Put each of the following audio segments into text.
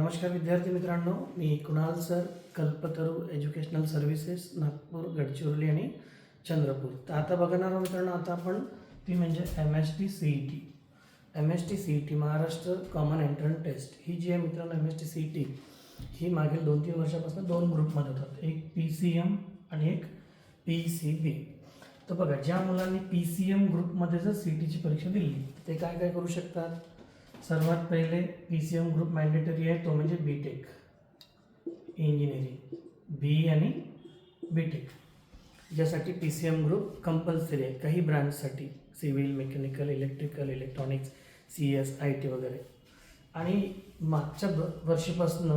नमस्कार विद्यार्थी मित्रांनो, मी Kunal sir, Kalpataru educational services, Nagpur, Gadchiroli आणि चंद्रपूर. तर आता बघणार आहोत मित्रांनो, आता आपण ती म्हणजे MST CET. MST CET Maharashtra common entrance test ही जी आहे मित्रांनो, MST CET ही मागील 2-3 वर्षापासून 2 ग्रुपमध्ये होतात, एक PCM आणि एक PCB. तर बघा, ज्या मुलांनी PCM ग्रुपमध्ये जर CETची परीक्षा दिली ते काय काय करू शकतात. सर्वात पहिले PCM ग्रुप मॅन्डेटरी आहे, तो म्हणजे BTech इंजिनिअरिंग, BE आणि BTech. ज्यासाठी PCM ग्रुप कंपल्सरी आहे काही ब्रांचसाठी, civil, mechanical, electrical, electronics, CS, IT वगैरे. आणि मागच्या वर्षीपासून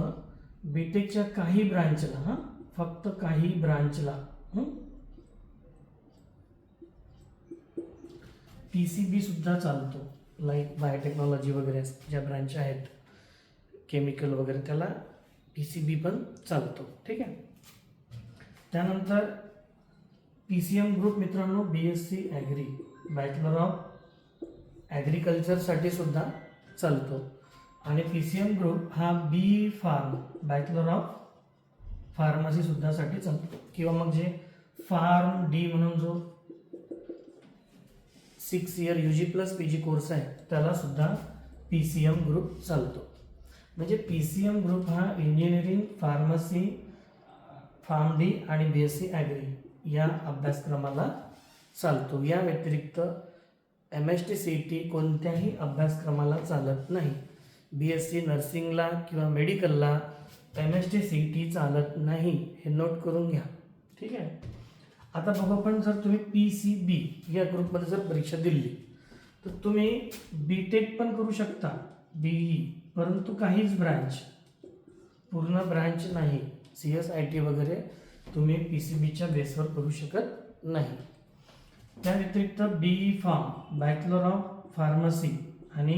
BTechच्या काही ब्रांचला, फक्त काही ब्रांचला PCB सुद्धा चालतो. लाईक बायोटेक्नॉलॉजी वगैरे ज्या ब्रांच आहेत, केमिकल वगैरे, त्याला PCB पण चालतो. ठीक आहे. त्यानंतर PCM ग्रुप मित्रांनो BSc ॲग्री, बॅचलर ऑफ ॲग्रिकल्चरसाठी सुद्धा चालतो. आणि PCM ग्रुप हा BE pharm, bachelor of pharmacy सुद्धासाठी चालतो. किंवा मग जे फार्म D म्हणून जो 6 year UG plus PG course आहे त्याला सुद्धा PCM ग्रुप चालतो. म्हणजे PCM ग्रुप हा इंजिनिअरिंग, फार्मसी, फार्म D आणि BSc ॲग्री या अभ्यासक्रमाला चालतो. या व्यतिरिक्त MST CET कोणत्याही अभ्यासक्रमाला चालत नाही. BSc नर्सिंगला किंवा मेडिकलला MST CET चालत नाही, हे नोट करून घ्या. ठीक आहे. आता बघू आपण, जर तुम्ही PCB या ग्रुपमध्ये जर परीक्षा दिली तर तुम्ही BTech पण करू शकता, BE, परंतु काहीच ब्रांच, पूर्ण ब्रांच नाही, CS, IT वगैरे तुम्ही PCBच्या बेसवर करू शकत नाही. त्या व्यतिरिक्त BE pharm, bachelor of pharmacy आणि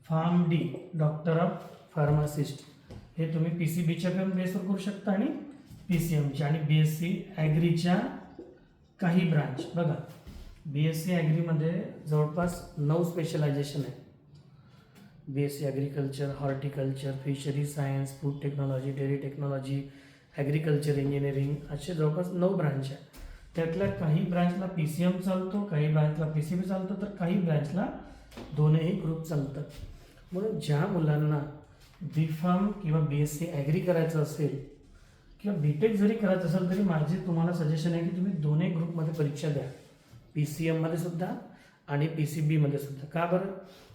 pharm D, doctor of pharmacist, हे तुम्ही PCBच्या पण बेसवर करू शकता आणि PCMच्या आणि BSc ॲग्रीच्या काही ब्रांच. बघा, BSc ॲग्रीमध्ये जवळपास 9 स्पेशलायझेशन आहे. BSc agriculture, horticulture, fishery science, food technology, dairy technology, agriculture engineering, असे जवळपास 9 ब्रांच आहे. त्यातल्या काही ब्रांचला PCM चालतो, काही ब्रांचला PCB चालतो, तर काही ब्रांचला दोनही ग्रुप चालतात. म्हणून ज्या मुलांना B.Pharm किंवा BSc ॲग्री करायचं असेल किंवा BTech जरी करायचं असेल तरी माझे तुम्हाला सजेशन आहे की तुम्ही दोन्ही ग्रुपमध्ये परीक्षा द्या, PCMमध्ये सुद्धा आणि PCBमध्ये सुद्धा. का बरं?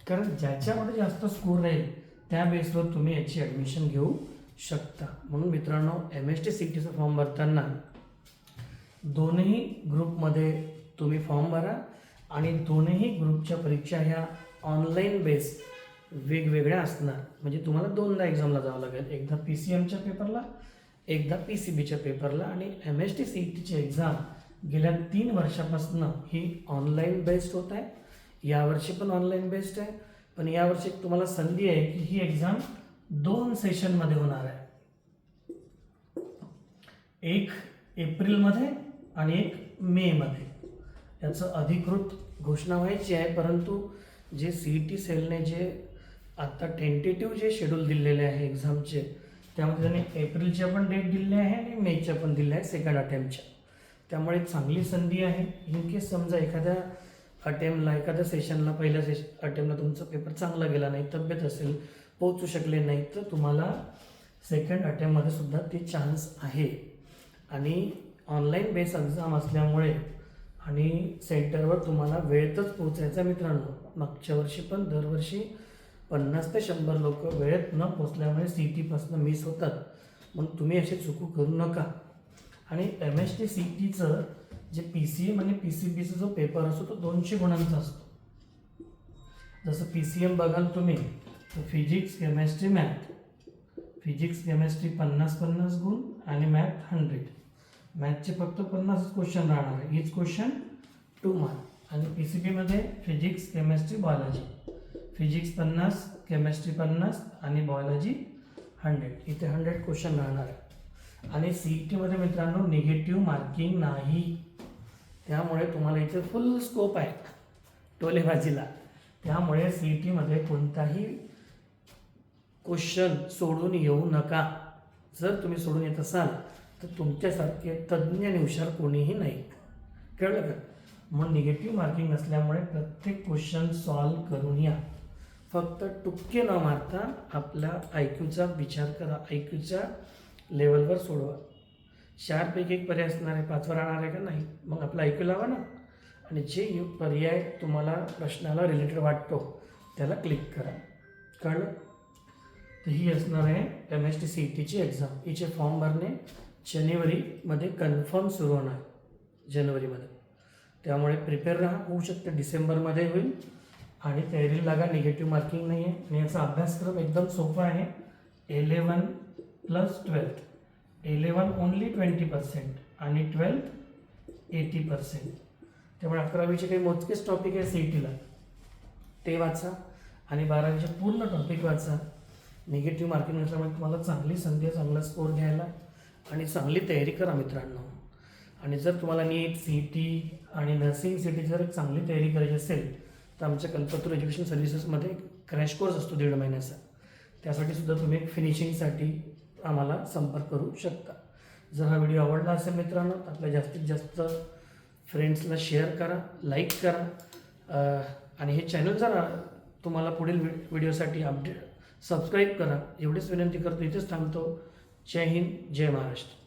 कारण ज्याच्यामध्ये जास्त स्कोर राहील त्या बेसवर तुम्ही याची ॲडमिशन घेऊ शकता. म्हणून मित्रांनो, MST CETचा फॉर्म भरताना दोन्ही ग्रुपमध्ये तुम्ही फॉर्म भरा आणि दोन्ही ग्रुपच्या परीक्षा ह्या ऑनलाईन बेस वेगवेगळ्या असणार. म्हणजे तुम्हाला दोनदा एक्झामला जावं लागेल, एकदा PCMच्या पेपरला, एकदा PCBच्या पेपरला. आणि MST CETची एक्झाम गेल्या 3 वर्षापासून ही ऑनलाईन बेस्ड होत आहे. यावर्षी पण ऑनलाईन बेस्ड आहे, पण यावर्षी तुम्हाला संधी आहे की ही एक्झाम 2 सेशनमध्ये होणार आहे, एक एप्रिलमध्ये आणि एक मेमध्ये. याचं अधिकृत घोषणा व्हायची आहे, परंतु जे CET सेलने जे आता टेंटेटिव्ह जे शेड्यूल दिलेले आहे एक्झामचे, त्यामध्ये त्यांनी एप्रिलच्या पण डेट दिलेल्या आहे आणि मेच्या पण दिल्या आहेत सेकंड अटेम्प्टच्या. त्यामुळे चांगली संधी आहे. इन केस समजा एखाद्या अटेम्प्टला, एखाद्या सेशनला, पहिल्या अटेम्प्टला तुमचा पेपर चांगला गेला नाही, तब्येत असेल, पोहोचू शकले नाही, तर तुम्हाला सेकंड अटेम्प्टमध्ये सुद्धा ते चान्स आहे. आणि ऑनलाईन बेस एक्झाम असल्यामुळे आणि सेंटरवर तुम्हाला वेळेतच पोहोचायचा. मित्रांनो, मागच्या वर्षी पण दरवर्षी 50 ते 100 लोक वेळेत न पोचल्यामुळे CETपासून मिस होतात. म्हणून तुम्ही असे चुकू करू नका. आणि MST CETचं जे PCM आणि PCBचा जो पेपर असतो तो 200 गुणांचा असतो. जसं PCM बघाल तुम्ही तर physics, chemistry, math, physics chemistry 50-50 गुण आणि मॅथ 100. मॅथचे फक्त 50 क्वेश्चन राहणार आहे, ईच क्वेश्चन 2 मार्क. आणि PCBमध्ये physics, chemistry, biology, physics 50, chemistry 50 आणि बायोलॉजी 100. इथे 100 क्वेश्चन राहणार आहे. आणि CETमध्ये मित्रांनो निगेटिव्ह मार्किंग नाही, त्यामुळे तुम्हाला इथे फुल स्कोप आहे टोलेबाजीला. त्यामुळे CETमध्ये कोणताही क्वेश्चन सोडून येऊ नका. जर तुम्ही सोडून येत असाल तर तुमच्यासारखे तज्ज्ञ आणि हुशार कोणीही नाही. कळलं का? मग निगेटिव्ह मार्किंग असल्यामुळे प्रत्येक क्वेश्चन सॉल्व करून या. फक्त टुक्के न मारता आपल्या IQचा विचार करा, IQच्या लेवलवर सोडवा. 4पैकी 1 पर्याय असणार आहे, 5वर राहणार आहे का नाही. मग आपला IQ लावा ना, आणि जे पर्याय तुम्हाला प्रश्नाला रिलेटेड वाटतो त्याला क्लिक करा. कळलं? तर ही असणार आहे MST CETची एक्झाम. हिचे फॉर्म भरणे जानेवारीमध्ये कन्फर्म सुरू होणार, जानेवारीमध्ये. त्यामुळे प्रिपेअर राहा. होऊ शकतं डिसेंबरमध्ये होईल. आणि तयारीला लागा. निगेटिव्ह मार्किंग नाही आहे आणि याचा अभ्यासक्रम एकदम सोपा आहे. 11 + 12. 11 ओन्ली 20% आणि 12 80%. त्यामुळे 11वीचे काही मोजकेच टॉपिक आहे CETला, ते वाचा आणि 12वीचे पूर्ण टॉपिक वाचा. निगेटिव्ह मार्किंग असल्यामुळे तुम्हाला चांगली संधी आहे चांगला स्कोर घ्यायला, आणि चांगली तयारी करा मित्रांनो. आणि जर तुम्हाला नीट CET आणि नर्सिंग CETची जर चांगली तयारी करायची असेल तर आमच्या कल्पतरू एज्युकेशन सर्व्हिसेसमध्ये क्रॅश कोर्स असतो 1.5 महिन्याचा. त्यासाठी सुद्धा तुम्ही फिनिशिंगसाठी आम्हाला संपर्क करू शकता. जर हा व्हिडिओ आवडला असेल मित्रांनो तर आपल्या जास्तीत जास्त फ्रेंड्सला शेअर करा, लाईक करा, आणि हे चॅनल जरा तुम्हाला पुढील व्हिडिओसाठी अपडेट सबस्क्राईब करा. एवढीच विनंती करतो. इथेच थांबतो. जय हिंद, जय महाराष्ट्र.